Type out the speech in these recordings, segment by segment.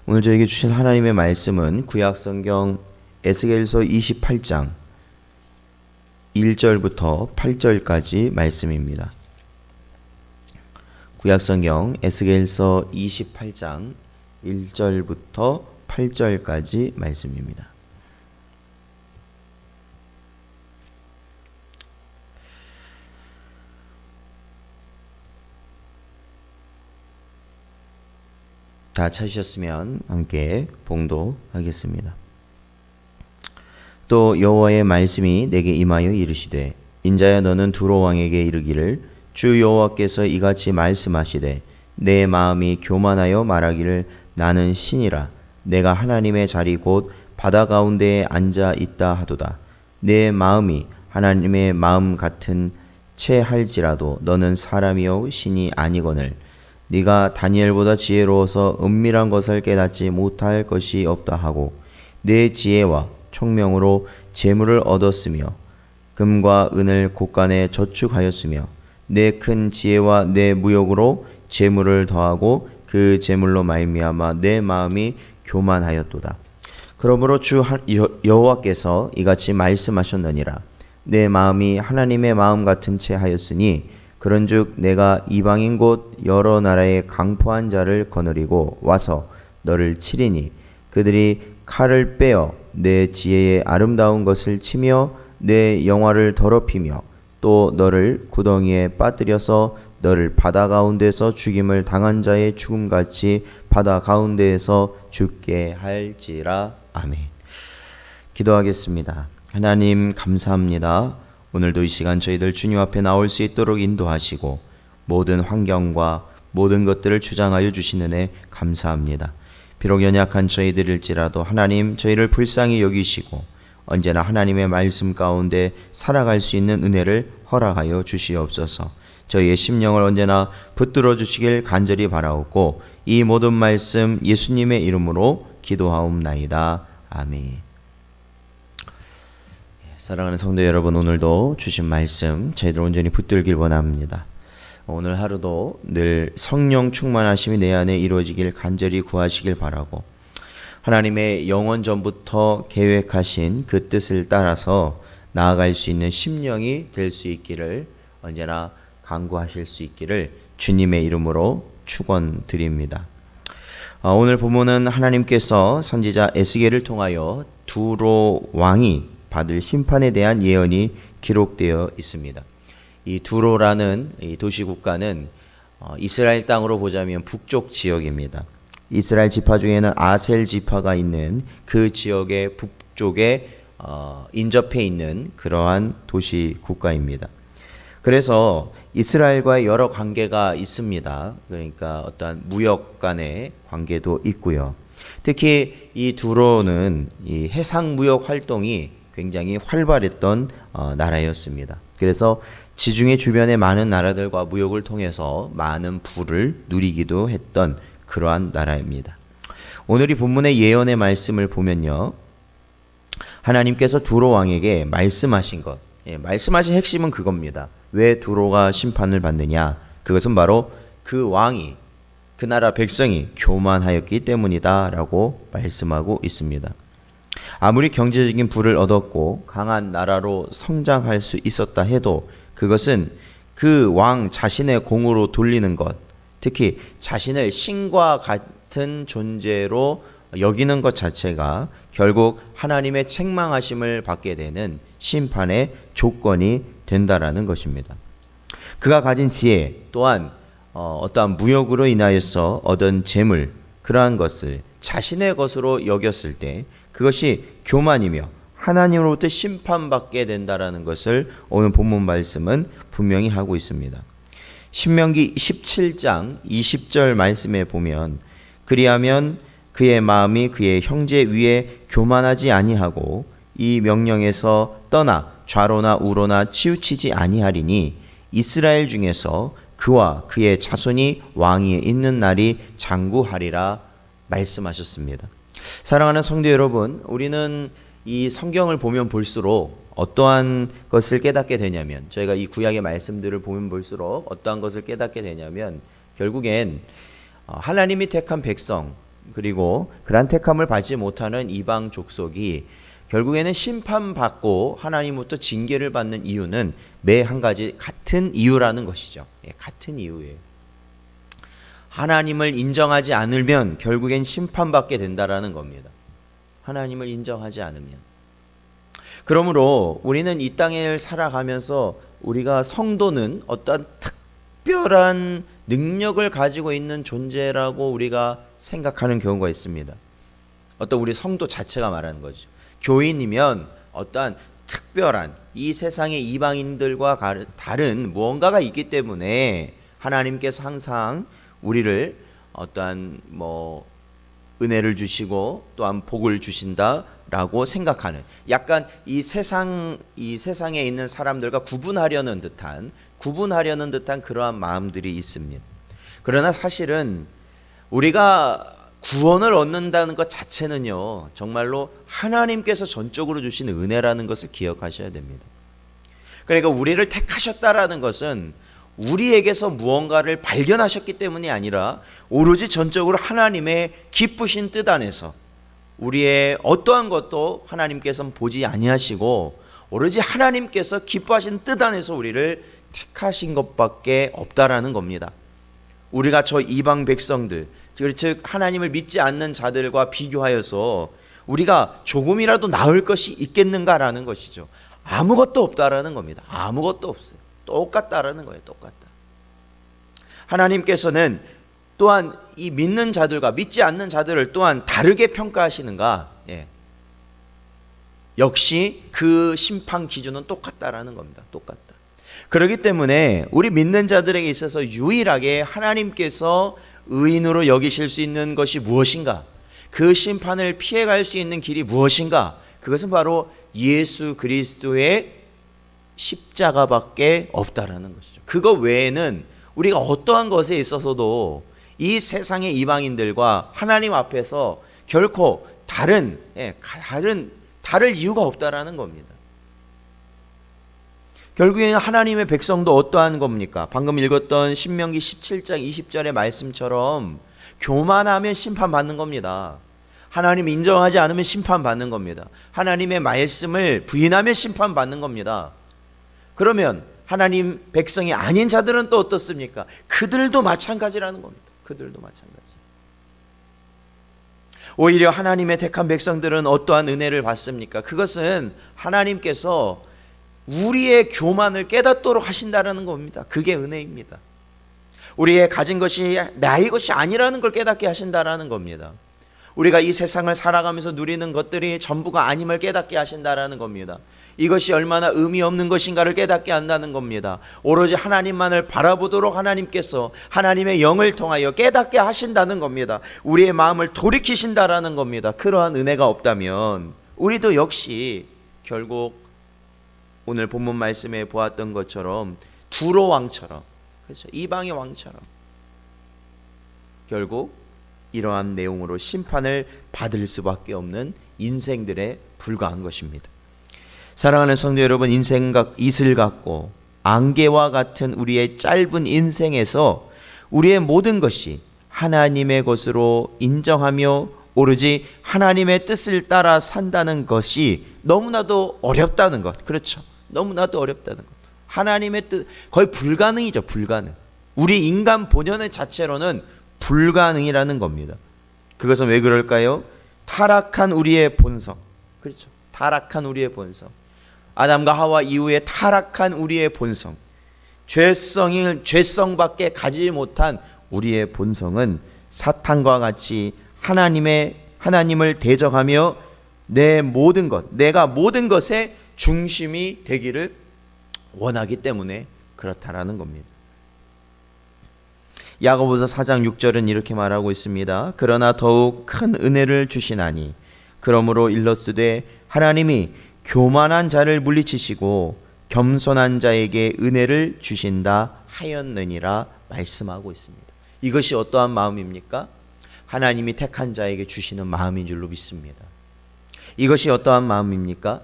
오늘 저에게 주신 하나님의 말씀은 구약성경 에스겔서 28장 1절부터 8절까지 말씀입니다. 구약성경 에스겔서 28장 1절부터 8절까지 말씀입니다. 다 찾으셨으면 함께 봉독하겠습니다. 또 여호와의 말씀이 내게 임하여 이르시되 인자야 너는 두로 왕에게 이르기를 주 여호와께서 이같이 말씀하시되 내 마음이 교만하여 말하기를 나는 신이라 내가 하나님의 자리 곧 바다 가운데에 앉아 있다 하도다. 내 마음이 하나님의 마음 같은 채 할지라도 너는 사람이요 신이 아니거늘 네가 다니엘보다 지혜로워서 은밀한 것을 깨닫지 못할 것이 없다 하고 내 지혜와 총명으로 재물을 얻었으며 금과 은을 곳간에 저축하였으며 내 큰 지혜와 내 무역으로 재물을 더하고 그 재물로 말미암아 내 마음이 교만하였도다. 그러므로 주 여호와께서 이같이 말씀하셨느니라. 내 마음이 하나님의 마음 같은 채 하였으니 그런즉 내가 이방인 곳 여러 나라의 강포한 자를 거느리고 와서 너를 치리니 그들이 칼을 빼어 내 지혜의 아름다운 것을 치며 내 영화를 더럽히며 또 너를 구덩이에 빠뜨려서 너를 바다 가운데서 죽임을 당한 자의 죽음같이 바다 가운데에서 죽게 할지라. 아멘. 기도하겠습니다. 하나님 감사합니다. 오늘도 이 시간 저희들 주님 앞에 나올 수 있도록 인도하시고 모든 환경과 모든 것들을 주장하여 주시는 은혜 감사합니다. 비록 연약한 저희들일지라도 하나님 저희를 불쌍히 여기시고 언제나 하나님의 말씀 가운데 살아갈 수 있는 은혜를 허락하여 주시옵소서. 저희의 심령을 언제나 붙들어 주시길 간절히 바라옵고 이 모든 말씀 예수님의 이름으로 기도하옵나이다. 아멘. 사랑하는 성도 여러분, 오늘도 주신 말씀 저희들 온전히 붙들길 원합니다. 오늘 하루도 늘 성령 충만하심이 내 안에 이루어지길 간절히 구하시길 바라고 하나님의 영원 전부터 계획하신 그 뜻을 따라서 나아갈 수 있는 심령이 될 수 있기를 언제나 간구하실 수 있기를 주님의 이름으로 축원드립니다. 오늘 본문은 하나님께서 선지자 에스겔을 통하여 두로 왕이 받을 심판에 대한 예언이 기록되어 있습니다. 이 두로라는 이 도시국가는 이스라엘 땅으로 보자면 북쪽 지역입니다. 이스라엘 지파 중에는 아셀 지파가 있는 그 지역의 북쪽에 인접해 있는 그러한 도시 국가입니다. 그래서 이스라엘과의 여러 관계가 있습니다. 그러니까 어떠한 무역 간의 관계도 있고요. 특히 이 두로는 이 해상 무역 활동이 굉장히 활발했던 나라였습니다. 그래서 지중해 주변의 많은 나라들과 무역을 통해서 많은 부를 누리기도 했던 그러한 나라입니다. 오늘 이 본문의 예언의 말씀을 보면요, 하나님께서 두로 왕에게 말씀하신 것, 말씀하신 핵심은 그겁니다. 왜 두로가 심판을 받느냐? 그것은 바로 그 왕이, 그 나라 백성이 교만하였기 때문이다 라고 말씀하고 있습니다. 아무리 경제적인 부를 얻었고 강한 나라로 성장할 수 있었다 해도 그것은 그 왕 자신의 공으로 돌리는 것, 특히 자신을 신과 같은 존재로 여기는 것 자체가 결국 하나님의 책망하심을 받게 되는 심판의 조건이 된다라는 것입니다. 그가 가진 지혜 또한 어떠한 무역으로 인하여서 얻은 재물, 그러한 것을 자신의 것으로 여겼을 때 그것이 교만이며 하나님으로부터 심판받게 된다라는 것을 오늘 본문 말씀은 분명히 하고 있습니다. 신명기 17장 20절 말씀에 보면 그리하면 그의 마음이 그의 형제 위에 교만하지 아니하고 이 명령에서 떠나 좌로나 우로나 치우치지 아니하리니 이스라엘 중에서 그와 그의 자손이 왕위에 있는 날이 장구하리라 말씀하셨습니다. 사랑하는 성도 여러분, 우리는 이 성경을 보면 볼수록 어떠한 것을 깨닫게 되냐면, 저희가 이 구약의 말씀들을 보면 볼수록 어떠한 것을 깨닫게 되냐면 결국엔 하나님이 택한 백성, 그리고 그런 택함을 받지 못하는 이방 족속이 결국에는 심판받고 하나님부터 징계를 받는 이유는 매 한 가지 같은 이유라는 것이죠. 같은 이유예요. 하나님을 인정하지 않으면 결국엔 심판받게 된다라는 겁니다. 하나님을 인정하지 않으면. 그러므로 우리는 이 땅을 살아가면서 우리가 성도는 어떤 특별한 능력을 가지고 있는 존재라고 우리가 생각하는 경우가 있습니다. 어떤 우리 성도 자체가 말하는 거죠. 교인이면 어떠한 특별한 이 세상의 이방인들과 다른 무언가가 있기 때문에 하나님께서 항상 우리를 어떠한 은혜를 주시고 또한 복을 주신다라고 생각하는, 약간 이 세상에 있는 사람들과 구분하려는 듯한 그러한 마음들이 있습니다. 그러나 사실은 우리가 구원을 얻는다는 것 자체는요, 정말로 하나님께서 전적으로 주신 은혜라는 것을 기억하셔야 됩니다. 그러니까 우리를 택하셨다라는 것은 우리에게서 무언가를 발견하셨기 때문이 아니라 오로지 전적으로 하나님의 기쁘신 뜻 안에서 우리의 어떠한 것도 하나님께서는 보지 아니하시고 오로지 하나님께서 기뻐하신 뜻 안에서 우리를 택하신 것밖에 없다라는 겁니다. 우리가 저 이방 백성들, 즉 하나님을 믿지 않는 자들과 비교하여서 우리가 조금이라도 나을 것이 있겠는가라는 것이죠. 아무것도 없다라는 겁니다. 아무것도 없어요. 똑같다라는 거예요. 똑같다. 하나님께서는 또한 이 믿는 자들과 믿지 않는 자들을 또한 다르게 평가하시는가? 역시 그 심판 기준은 똑같다라는 겁니다. 똑같다. 그렇기 때문에 우리 믿는 자들에게 있어서 유일하게 하나님께서 의인으로 여기실 수 있는 것이 무엇인가? 그 심판을 피해갈 수 있는 길이 무엇인가? 그것은 바로 예수 그리스도의 십자가밖에 없다라는 것이죠. 그거 외에는 우리가 어떠한 것에 있어서도 이 세상의 이방인들과 하나님 앞에서 결코 다를 이유가 없다라는 겁니다. 결국에는 하나님의 백성도 어떠한 겁니까? 방금 읽었던 신명기 17장 20절의 말씀처럼 교만하면 심판받는 겁니다. 하나님 인정하지 않으면 심판받는 겁니다. 하나님의 말씀을 부인하면 심판받는 겁니다. 그러면 하나님 백성이 아닌 자들은 또 어떻습니까? 그들도 마찬가지라는 겁니다. 그들도 마찬가지. 오히려 하나님의 택한 백성들은 어떠한 은혜를 받습니까? 그것은 하나님께서 우리의 교만을 깨닫도록 하신다라는 겁니다. 그게 은혜입니다. 우리의 가진 것이 나의 것이 아니라는 걸 깨닫게 하신다라는 겁니다. 우리가 이 세상을 살아가면서 누리는 것들이 전부가 아님을 깨닫게 하신다라는 겁니다. 이것이 얼마나 의미 없는 것인가를 깨닫게 한다는 겁니다. 오로지 하나님만을 바라보도록 하나님께서 하나님의 영을 통하여 깨닫게 하신다는 겁니다. 우리의 마음을 돌이키신다라는 겁니다. 그러한 은혜가 없다면 우리도 역시 결국 오늘 본문 말씀에 보았던 것처럼 두로 왕처럼, 그렇죠, 이방의 왕처럼 결국 이러한 내용으로 심판을 받을 수밖에 없는 인생들에 불과한 것입니다. 사랑하는 성도 여러분, 이슬 같고 안개와 같은 우리의 짧은 인생에서 우리의 모든 것이 하나님의 것으로 인정하며 오로지 하나님의 뜻을 따라 산다는 것이 너무나도 어렵다는 것. 그렇죠. 너무나도 어렵다는 것. 하나님의 뜻, 거의 불가능이죠. 불가능. 우리 인간 본연의 자체로는 불가능이라는 겁니다. 그것은 왜 그럴까요? 타락한 우리의 본성. 그렇죠. 타락한 우리의 본성. 아담과 하와 이후에 타락한 우리의 본성. 죄성밖에 가지지 못한 우리의 본성은 사탄과 같이 하나님을 대적하며 내가 모든 것의 중심이 되기를 원하기 때문에 그렇다라는 겁니다. 야고보서 4장 6절은 이렇게 말하고 있습니다. 그러나 더욱 큰 은혜를 주시나니 그러므로 일렀으되 하나님이 교만한 자를 물리치시고 겸손한 자에게 은혜를 주신다 하였느니라 말씀하고 있습니다. 이것이 어떠한 마음입니까? 하나님이 택한 자에게 주시는 마음인 줄로 믿습니다. 이것이 어떠한 마음입니까?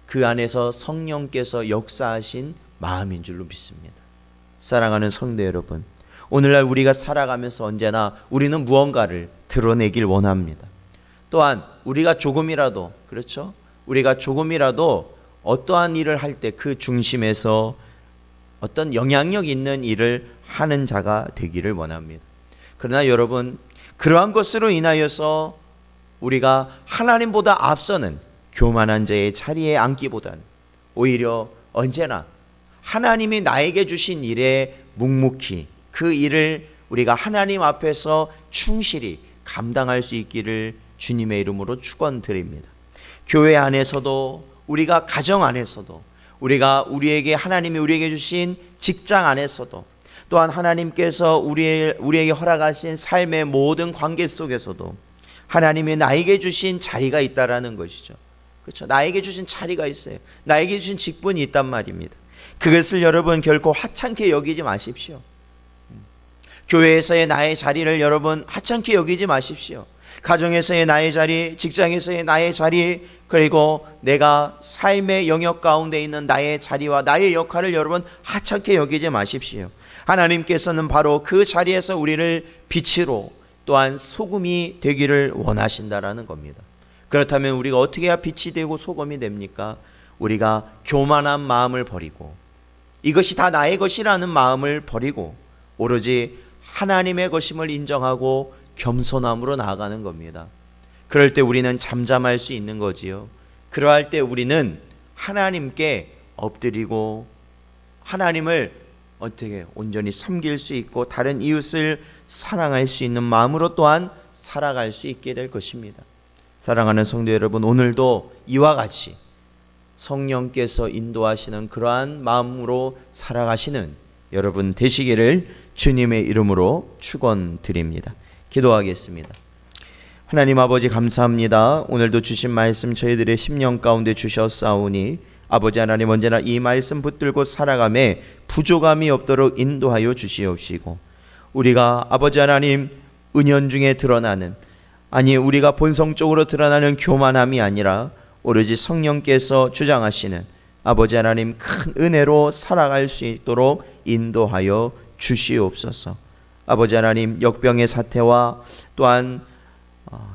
그 안에서 성령께서 역사하신 마음인 줄로 믿습니다. 사랑하는 성도 여러분, 오늘날 우리가 살아가면서 언제나 우리는 무언가를 드러내길 원합니다. 또한 우리가 조금이라도, 그렇죠? 우리가 조금이라도 어떠한 일을 할 때 그 중심에서 어떤 영향력 있는 일을 하는 자가 되기를 원합니다. 그러나 여러분, 그러한 것으로 인하여서 우리가 하나님보다 앞서는 교만한 자의 자리에 앉기보다는 오히려 언제나 하나님이 나에게 주신 일에 묵묵히 그 일을 우리가 하나님 앞에서 충실히 감당할 수 있기를 주님의 이름으로 축원드립니다. 교회 안에서도, 우리가 가정 안에서도, 우리가 하나님이 우리에게 주신 직장 안에서도, 또한 하나님께서 우리에게 허락하신 삶의 모든 관계 속에서도 하나님이 나에게 주신 자리가 있다라는 것이죠. 그렇죠? 나에게 주신 자리가 있어요. 나에게 주신 직분이 있단 말입니다. 그것을 여러분 결코 하찮게 여기지 마십시오. 교회에서의 나의 자리를 여러분 하찮게 여기지 마십시오. 가정에서의 나의 자리, 직장에서의 나의 자리, 그리고 내가 삶의 영역 가운데 있는 나의 자리와 나의 역할을 여러분 하찮게 여기지 마십시오. 하나님께서는 바로 그 자리에서 우리를 빛으로, 또한 소금이 되기를 원하신다라는 겁니다. 그렇다면 우리가 어떻게 해야 빛이 되고 소금이 됩니까? 우리가 교만한 마음을 버리고, 이것이 다 나의 것이라는 마음을 버리고 오로지 하나님의 것임을 인정하고 겸손함으로 나아가는 겁니다. 그럴 때 우리는 잠잠할 수 있는 거지요. 그러할 때 우리는 하나님께 엎드리고 하나님을 어떻게 온전히 섬길 수 있고 다른 이웃을 사랑할 수 있는 마음으로 또한 살아갈 수 있게 될 것입니다. 사랑하는 성도 여러분, 오늘도 이와 같이 성령께서 인도하시는 그러한 마음으로 살아가시는 여러분 되시기를 주님의 이름으로 축원드립니다. 기도하겠습니다. 하나님 아버지 감사합니다. 오늘도 주신 말씀 저희들의 심령 가운데 주셨사오니 아버지 하나님 언제나 이 말씀 붙들고 살아감에 부족함이 없도록 인도하여 주시옵시고, 우리가 아버지 하나님 은연중에 드러나는, 아니 우리가 본성적으로 드러나는 교만함이 아니라 오로지 성령께서 주장하시는 아버지 하나님 큰 은혜로 살아갈 수 있도록 인도하여 주시옵소서. 아버지 하나님 역병의 사태와 또한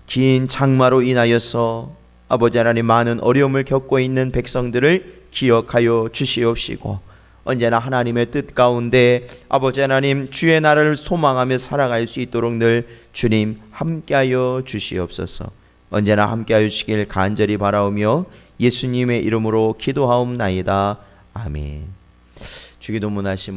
긴 장마로 인하여서 아버지 하나님 많은 어려움을 겪고 있는 백성들을 기억하여 주시옵시고, 언제나 하나님의 뜻 가운데 아버지 하나님 주의 나라를 소망하며 살아갈 수 있도록 늘 주님 함께하여 주시옵소서. 언제나 함께하여 주시길 간절히 바라오며 예수님의 이름으로 기도하옵나이다. 아멘. 주기도문 하시면